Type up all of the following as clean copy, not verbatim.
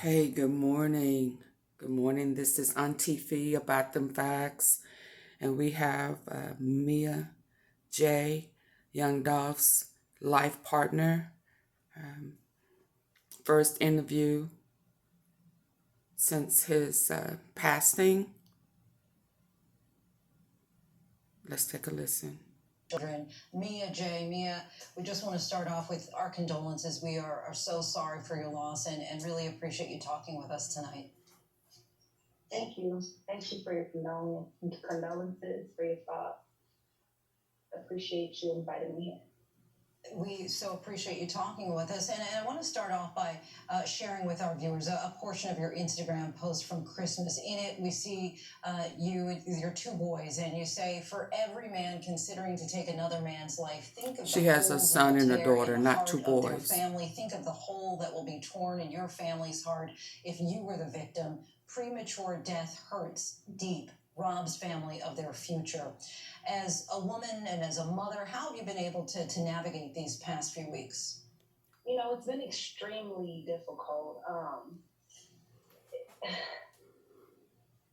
Hey, good morning. Good morning. This is Auntie Fee about them facts. And we have Mia Jaye, Young Dolph's life partner. Um, First interview since his passing. Let's take a listen. Children. Mia, we just want to start off with our condolences. We are so sorry for your loss and really appreciate you talking with us tonight. Thank you. Thank you for your condolences, for your thoughts. Appreciate you inviting me here. We so appreciate you talking with us. And I want to start off by sharing with our viewers a portion of your Instagram post from Christmas. In it, we see you with your two boys, and you say, "For every man considering to take another man's life, think of She the has a holes that son will and a tear in daughter, the not two heart of their boys. family. Think of the hole that will be torn in your family's heart if you were the victim. Premature death hurts deep, robs family of their future." As a woman and as a mother, how have you been able to navigate these past few weeks? You know, it's been extremely difficult.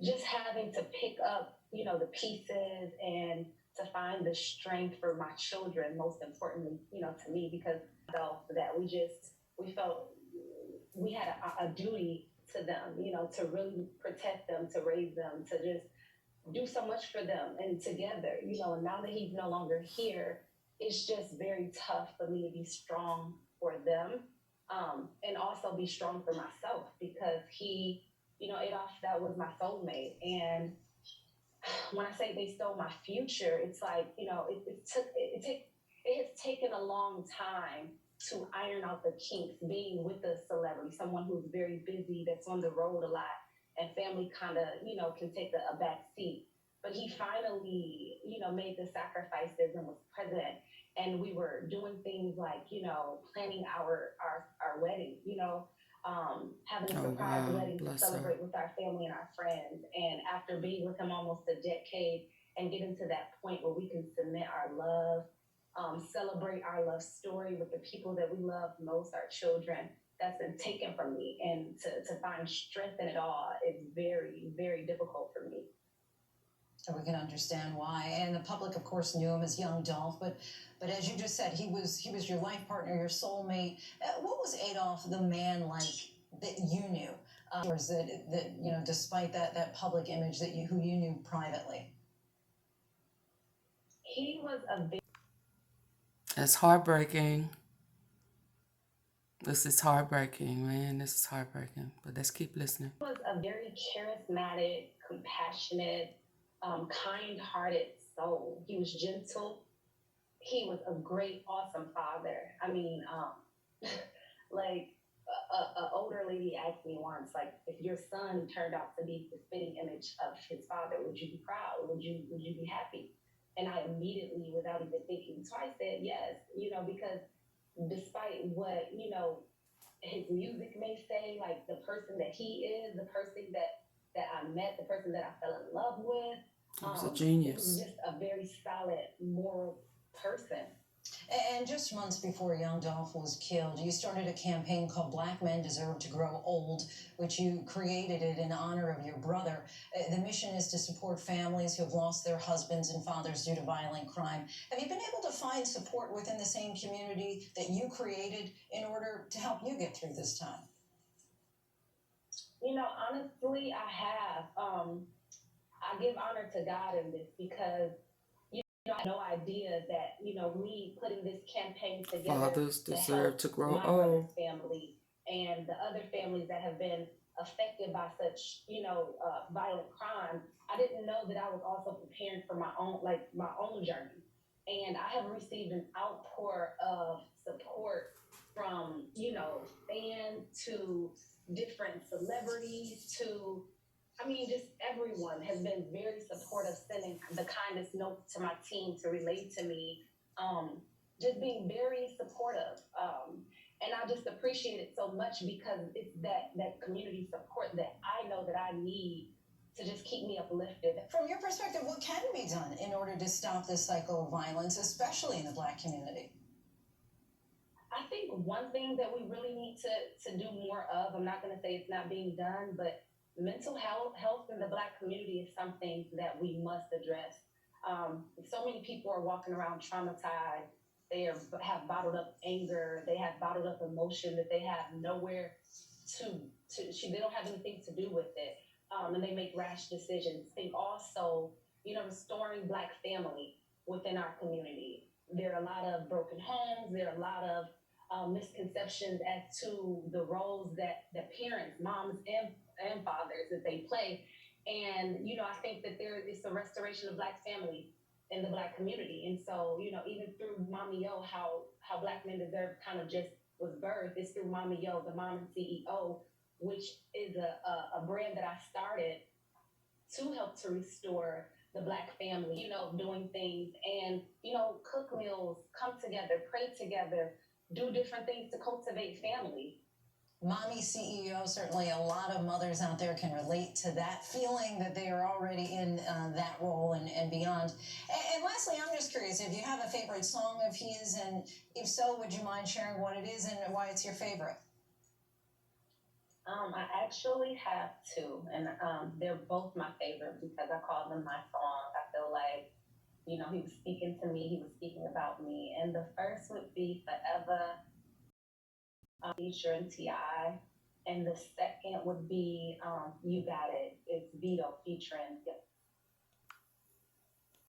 Just having to pick up, the pieces and to find the strength for my children, most importantly, to me, because that we felt we had a duty to them, to really protect them, to raise them, to just do so much for them and together, and now that he's no longer here, it's just very tough for me to be strong for them, and also be strong for myself because Adolph, that was my soulmate. And when I say they stole my future, it's like, it has taken a long time to iron out the kinks being with a celebrity, someone who's very busy, that's on the road a lot, and family kind of, can take a back seat. But he finally, made the sacrifices and was present. And we were doing things like, planning our wedding, having a surprise wedding to celebrate with our family and our friends. And after being with him almost a decade and getting to that point where we can submit our love, celebrate our love story with the people that we love most, our children, that's been taken from me. And to find strength in it all is very, very difficult for me. We can understand why. And the public, of course, knew him as Young Dolph, but as you just said, he was your life partner, your soulmate. What was Adolph, the man, like that you knew? Or is that despite that public image who you knew privately? He was That's heartbreaking. This is heartbreaking, man. This is heartbreaking. But let's keep listening. He was a very charismatic, compassionate, kind-hearted soul. He was gentle. He was a great, awesome father. I mean, like a older lady asked me once, like, if your son turned out to be the spitting image of his father, would you be proud? Would you be happy? And I immediately, without even thinking twice, said yes. Because despite what his music may say, like the person that he is, the person that I met, the person that I fell in love with, He was a genius. He was just a very solid, moral person. And just months before Young Dolph was killed, you started a campaign called Black Men Deserve to Grow Old, which you created it in honor of your brother. The mission is to support families who have lost their husbands and fathers due to violent crime. Have you been able to find support within the same community that you created in order to help you get through this time? Honestly, I have. I give honor to God in this because I had no idea that me putting this campaign together Fathers to deserve help to grow my brother's old. family and the other families that have been affected by such violent crime. I didn't know that I was also preparing for my own journey, and I have received an outpour of support from fans to different celebrities to, I mean, just everyone has been very supportive, sending the kindest notes to my team to relate to me, just being very supportive. And I just appreciate it so much because it's that community support that I know that I need to just keep me uplifted. From your perspective, what can be done in order to stop this cycle of violence, especially in the Black community? I think one thing that we really need to do more of, I'm not going to say it's not being done, but mental health in the Black community is something that we must address. So many people are walking around traumatized. Have bottled up anger. They have bottled up emotion that they have nowhere they don't have anything to do with it. And they make rash decisions. I think also, restoring Black family within our community. There are a lot of broken homes. There are a lot of misconceptions as to the roles that parents, moms, and fathers that they play. And I think that there is a restoration of Black family in the Black community. And so, even through Mommy Yo, how Black Men Deserve kind of just was birthed, is through Mommy Yo, the mom and CEO, which is a brand that I started to help to restore the Black family, doing things and, cook meals, come together, pray together, do different things to cultivate family. Mommy CEO, certainly a lot of mothers out there can relate to that feeling that they are already in that role and beyond. And lastly, I'm just curious if you have a favorite song of his, and if so, would you mind sharing what it is and why it's your favorite? I actually have two, and they're both my favorite because I call them my song. I feel like, he was speaking to me, he was speaking about me. And the first would be Forever, featuring T.I. And the second would be You Got It. It's Vito featuring